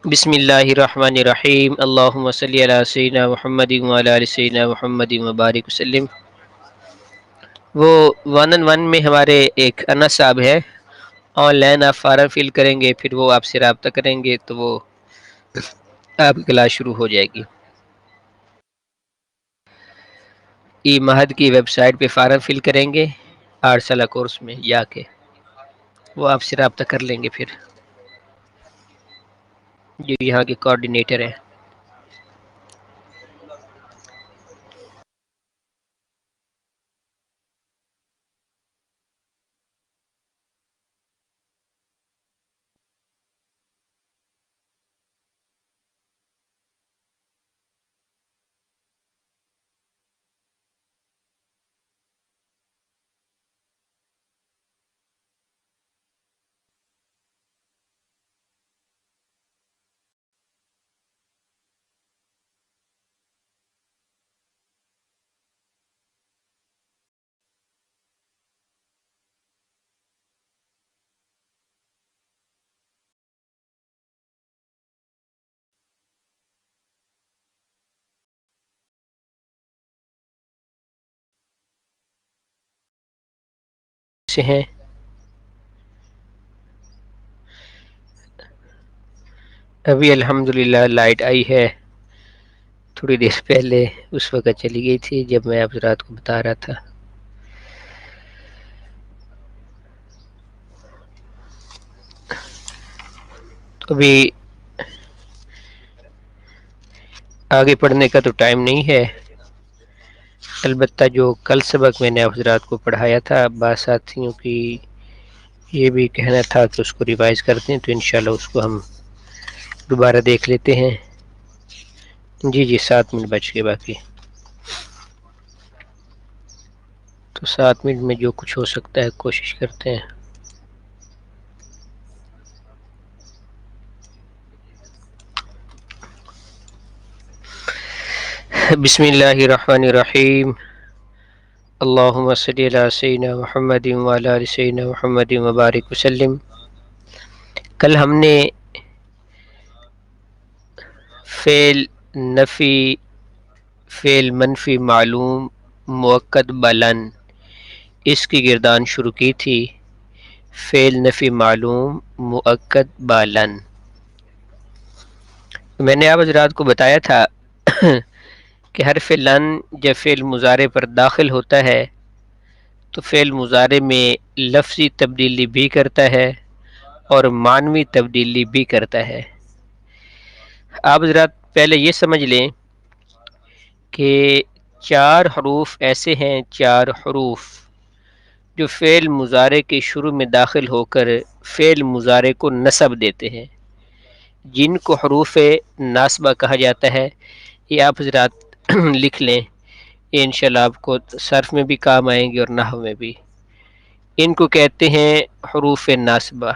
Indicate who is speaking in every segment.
Speaker 1: بسم اللہ الرحمن الرحیم اللہم صلی علی سیدنا محمد وعلی آل سیدنا محمد وبارک وسلم۔ وہ 1 میں ہمارے ایک انس صاحب ہے، آن لائن آپ فارم فل کریں گے، پھر وہ آپ سے رابطہ کریں گے تو وہ آپ کی کلاس شروع ہو جائے گی۔ ای مہد کی ویب سائٹ پہ فارم فل کریں گے 8 سالہ کورس میں جا کے، وہ آپ سے رابطہ کر لیں گے پھر، جو یہاں کے کوآرڈینیٹر ہیں۔ سے ہیں ابھی الحمدللہ لائٹ آئی ہے، تھوڑی دیر پہلے اس وقت چلی گئی تھی جب میں آپ رات کو بتا رہا تھا۔ تو ابھی آگے پڑھنے کا تو ٹائم نہیں ہے، البتہ جو کل سبق میں نے آپ حضرات کو پڑھایا تھا، بعض ساتھیوں کی یہ بھی کہنا تھا کہ اس کو ریوائز کرتے ہیں، تو انشاءاللہ اس کو ہم دوبارہ دیکھ لیتے ہیں۔ جی 7 منٹ بچ کے باقی، تو 7 منٹ میں جو کچھ ہو سکتا ہے کوشش کرتے ہیں۔ بسم اللہ الرحمن الرحیم، اللہم صلی علی سیدنا محمد وعلی آل سیدنا محمد وبارک وسلم۔ کل ہم نے فعل نفی، فعل منفی معلوم، مؤکد بلن، اس کی گردان شروع کی تھی۔ فعل نفی معلوم مؤکد بالن، میں نے آپ حضرات کو بتایا تھا کہ حرف لن جب فعل مضارع پر داخل ہوتا ہے تو فعل مضارع میں لفظی تبدیلی بھی کرتا ہے اور معنوی تبدیلی بھی کرتا ہے۔ آپ حضرات پہلے یہ سمجھ لیں کہ 4 حروف ایسے ہیں، 4 حروف جو فعل مضارع کے شروع میں داخل ہو کر فعل مضارع کو نصب دیتے ہیں، جن کو حروف ناصبہ کہا جاتا ہے۔ یہ آپ حضرات لکھ لیں، یہ انشاءاللہ آپ کو صرف میں بھی کام آئیں گے اور نحو میں بھی۔ ان کو کہتے ہیں حروف ناصبہ۔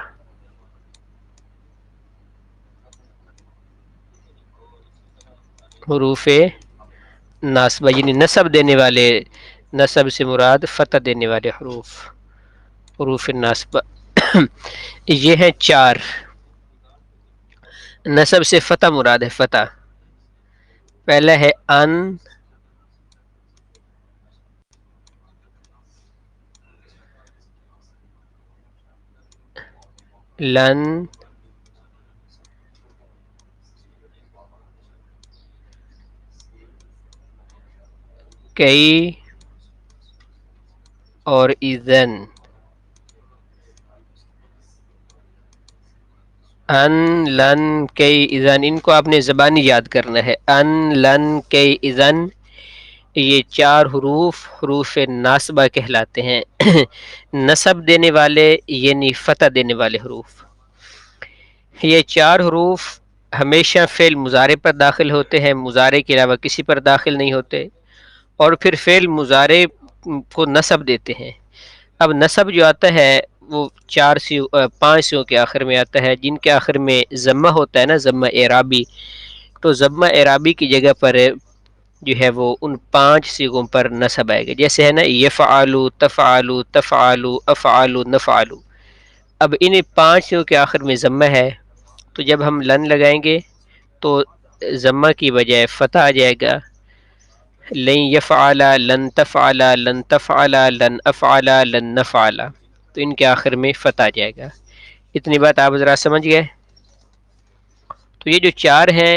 Speaker 1: حروف ناصبہ یعنی نصب دینے والے، نصب سے مراد فتح دینے والے حروف، حروف ناصبہ یہ ہیں 4۔ نصب سے فتح مراد ہے، فتح۔ پہلا ہے ان، لن، کئی اور اذن۔ ان، لن، کئی، اذن، ان کو آپ نے زبانی یاد کرنا ہے۔ ان، لن، کئی، اذن، یہ 4 حروف حروف ناصبہ کہلاتے ہیں نصب دینے والے یعنی فتح دینے والے حروف۔ یہ 4 حروف ہمیشہ فعل مضارع پر داخل ہوتے ہیں، مضارع کے علاوہ کسی پر داخل نہیں ہوتے، اور پھر فعل مضارع کو نصب دیتے ہیں۔ اب نصب جو آتا ہے وہ 5 سیوں کے آخر میں آتا ہے، جن کے آخر میں ضمہ ہوتا ہے نا، ضمہ اعرابی، تو ضمہ اعرابی کی جگہ پر جو ہے وہ ان 5 صیغوں پر نصب آئے گا، جیسے ہے نا یفعلوا، تفعلوا، تفعلوا، افعلوا، نفعلوا۔ اب ان 5 صیغوں کے آخر میں ضمہ ہے، تو جب ہم لن لگائیں گے تو ضمہ کی بجائے فتح آ جائے گا، لن یفعل، لن تفعل، لن تفعل، لن افعل، لن نفعل، تو ان کے آخر میں فتح آ جائے گا۔ اتنی بات آپ ذرا سمجھ گئے؟ تو یہ جو چار ہیں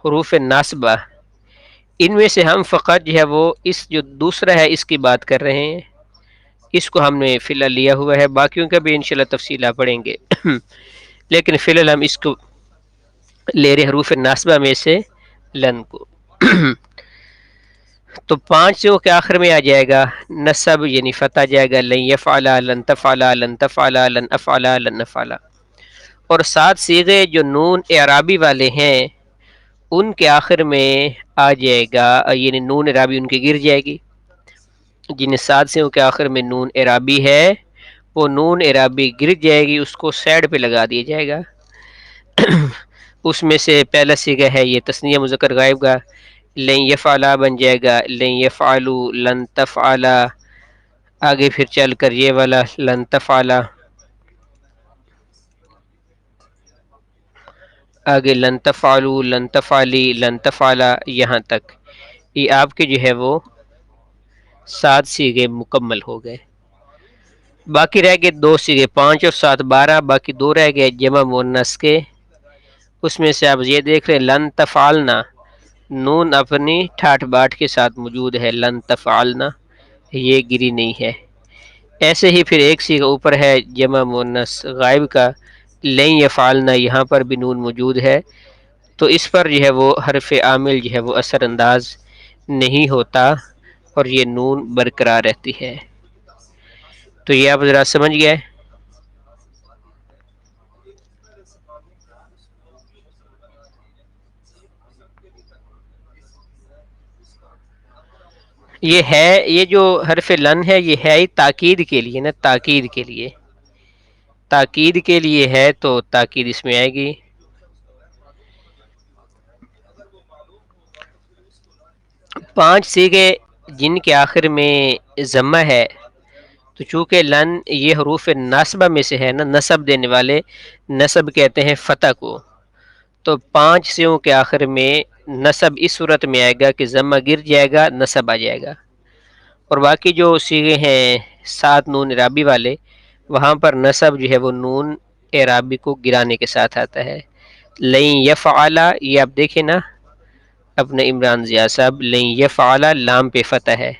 Speaker 1: حروف ناصبہ، ان میں سے ہم فقط جو ہے وہ اس جو دوسرا ہے اس کی بات کر رہے ہیں، اس کو ہم نے فی الحال لیا ہوا ہے، باقیوں کا بھی انشاءاللہ تفصیلہ پڑھیں گے لیکن فی الحال ہم اس کو لے رہے حروف ناصبہ میں سے لن کو تو 5 کے آخر میں آ جائے گا نصب، یعنی فتح جائے گا، لن یفعل، لن تفعل، لن تفعل، لن افعل، لن نفعل۔ اور 7 صیغے جو نون اعرابی والے ہیں ان کے آخر میں آ جائے گا، یعنی نون اعرابی ان کی گر جائے گی، جن 7 صیغوں کے آخر میں نون اعرابی ہے وہ نون اعرابی گر جائے گی، اس کو سائڈ پہ لگا دیا جائے گا اس میں سے پہلا صیغہ ہے یہ تثنیہ مذکر غائب کا، لن یفعلا بن جائے گا، لن یفعلو، لن تفعلا، آگے پھر چل کر یہ والا لن تفعلا، آگے لن تفعلو، لن تفعلی، لن تفعلا، یہاں تک یہ آپ کے جو ہے وہ 7 صیغے مکمل ہو گئے۔ باقی رہ گئے 2 صیغے، 5 اور 7 12، باقی 2 رہ گئے جمع مؤنث کے، اس میں سے آپ یہ دیکھ رہے ہیں لن تفعلنا، نون اپنی ٹھاٹھ باٹھ کے ساتھ موجود ہے، لن تفعلنا، یہ گری نہیں ہے۔ ایسے ہی پھر ایک صیغہ اوپر ہے جمع مؤنث غائب کا، لن یفعلنا، یہاں پر بھی نون موجود ہے، تو اس پر جو ہے وہ حرف عامل جو ہے وہ اثر انداز نہیں ہوتا اور یہ نون برقرار رہتی ہے۔ تو یہ آپ ذرا سمجھ گئے؟ یہ ہے، یہ جو حرف لن ہے یہ ہے ہی تاکید کے لیے نا، تاکید کے لیے، تاکید کے لیے ہے تو تاکید اس میں آئے گی۔ 5 صیغے جن کے آخر میں ضمہ ہے، تو چونکہ لن یہ حروف ناصبہ میں سے ہے نا، نصب دینے والے، نصب کہتے ہیں فتح کو، تو 5 صیغوں کے آخر میں نصب اس صورت میں آئے گا کہ ضمہ گر جائے گا، نصب آ جائے گا۔ اور باقی جو صیغے ہیں 7 نون اعرابی والے، وہاں پر نصب جو ہے وہ نون اعرابی کو گرانے کے ساتھ آتا ہے۔ لن یفعل، یہ آپ دیکھیں نا اپنے عمران ضیاء صاحب، لن یفعل لام پہ فتح ہے،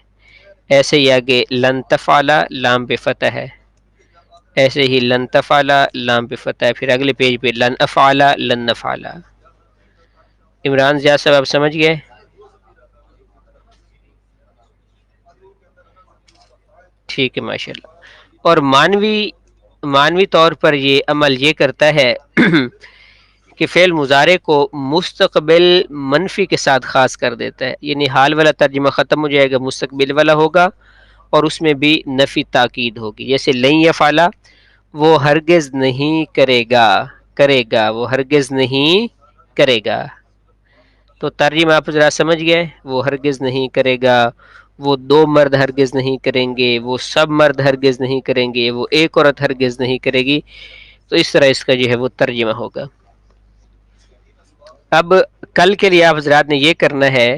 Speaker 1: ایسے ہی آگے لن تفعل لام پہ فتح ہے، ایسے ہی لن تفعل لام پہ فتح ہے، پھر اگلے پیج پہ لن افعل، لن نفعل۔ عمران ضیاء صاحب آپ سمجھ گئے؟ ٹھیک ہے ماشاءاللہ۔ اور معنوی طور پر یہ عمل یہ کرتا ہے کہ فعل مضارع کو مستقبل منفی کے ساتھ خاص کر دیتا ہے، یعنی حال والا ترجمہ ختم ہو جائے گا، مستقبل والا ہوگا اور اس میں بھی نفی تاکید ہوگی، جیسے لن یفعل، وہ ہرگز نہیں کرے گا، کرے گا، وہ ہرگز نہیں کرے گا، تو ترجمہ آپ ذرا سمجھ گئے، وہ ہرگز نہیں کرے گا، وہ 2 مرد ہرگز نہیں کریں گے، وہ سب مرد ہرگز نہیں کریں گے، وہ ایک عورت ہرگز نہیں کرے گی، تو اس طرح اس کا جو ہے وہ ترجمہ ہوگا۔ اب کل کے لیے آپ حضرات نے یہ کرنا ہے،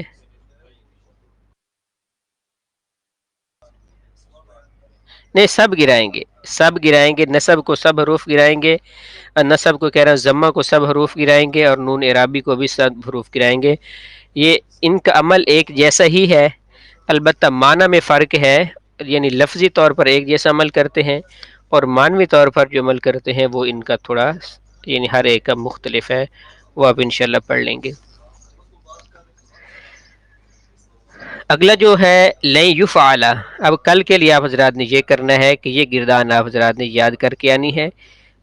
Speaker 1: نہیں سب گرائیں گے، سب گرائیں گے، نصب کو سب حروف گرائیں گے، نصب کو کہہ رہا ہوں ضمہ کو سب حروف گرائیں گے، اور نون اعرابی کو بھی سب حروف گرائیں گے۔ یہ ان کا عمل ایک جیسا ہی ہے، البتہ معنی میں فرق ہے، یعنی لفظی طور پر ایک جیسا عمل کرتے ہیں اور معنوی طور پر جو عمل کرتے ہیں وہ ان کا تھوڑا یعنی ہر ایک کا مختلف ہے، وہ آپ انشاءاللہ پڑھ لیں گے۔ اگلا جو ہے لن یفعل، اب کل کے لیے آپ حضرات نے یہ کرنا ہے کہ یہ گردان آپ حضرات نے یاد کر کے آنی ہے،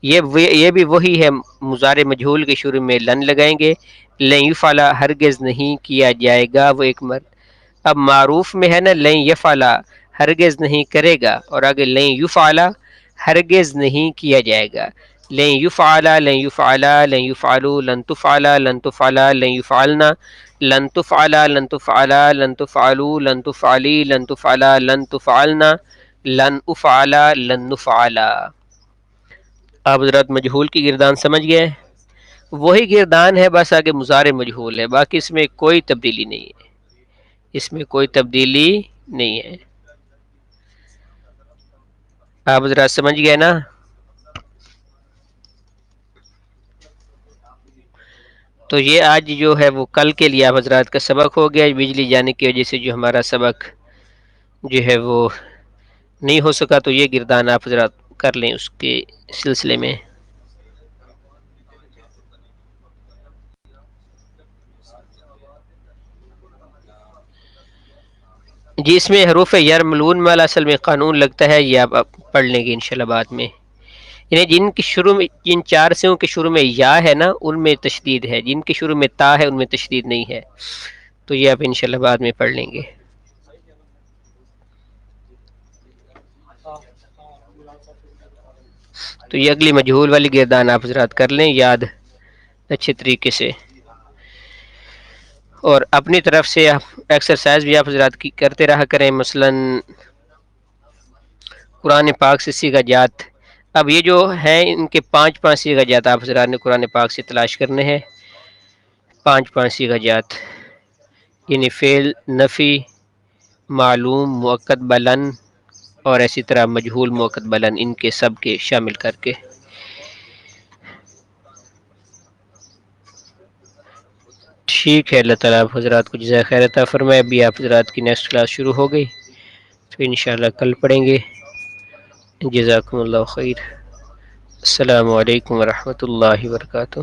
Speaker 1: یہ بھی وہی ہے، مضارع مجہول کے شروع میں لن لگائیں گے، لن یفعل ہرگز نہیں کیا جائے گا وہ ایک مرد، اب معروف میں ہے نا لن یفعل ہرگز نہیں کرے گا، اور آگے لن یفعل ہرگز نہیں کیا جائے گا، لن یفعل، لن یفعل، لن یفعلوا، لن تفعل، لن تفعل، لن یفعلنا، لن تفعل، لن تفعل، لن تفعلوا، لن تفعلی، لن تفعل، لن تفعلنا، لن افعل، لن نفعل۔ آپ حضرات مجہول کی گردان سمجھ گئے؟ وہی گردان ہے، بس آگے مضارع مجہول ہے، باقی اس میں کوئی تبدیلی نہیں ہے، اس میں کوئی تبدیلی نہیں ہے۔ آپ حضرات سمجھ گئے نا؟ تو یہ آج جو ہے وہ کل کے لیے آپ حضرات کا سبق ہو گیا، بجلی جانے کی وجہ سے جو ہمارا سبق جو ہے وہ نہیں ہو سکا، تو یہ گردان آپ حضرات کر لیں اس کے سلسلے میں۔ جی اس میں حروف یرملون والا اصل میں قانون لگتا ہے، یہ آپ پڑھ لیں گے انشاءاللہ بعد میں۔ یعنی جن کی شروع میں، جن چار سےوں کے شروع میں یا ہے نا ان میں تشدید ہے، جن کے شروع میں تا ہے ان میں تشدید نہیں ہے، تو یہ آپ انشاءاللہ بعد میں پڑھ لیں گے۔ تو یہ اگلی مجہول والی گردان آپ حضرات کر لیں یاد اچھے طریقے سے، اور اپنی طرف سے ایکسرسائز بھی آپ حضرات کی کرتے رہا کریں، مثلا قرآن پاک سے صیغہ جات۔ اب یہ جو ہیں ان کے پانچ پانچ صیغہ جات آپ حضرات نے قرآن پاک سے تلاش کرنے ہیں، پانچ پانچ صیغہ جات، یعنی فعل، نفی، معلوم، مؤکد بلن، اور اسی طرح مجہول مؤکد بلن، ان کے سب کے شامل کر کے۔ ٹھیک ہے، اللہ تعالیٰ آپ حضرات کو جزائے خیر عطا فرمائے۔ ابھی آپ حضرات کی نیکسٹ کلاس شروع ہو گئی، تو انشاءاللہ کل پڑھیں گے۔ جزاکم اللہ خیر۔ السلام علیکم ورحمۃ اللہ وبرکاتہ۔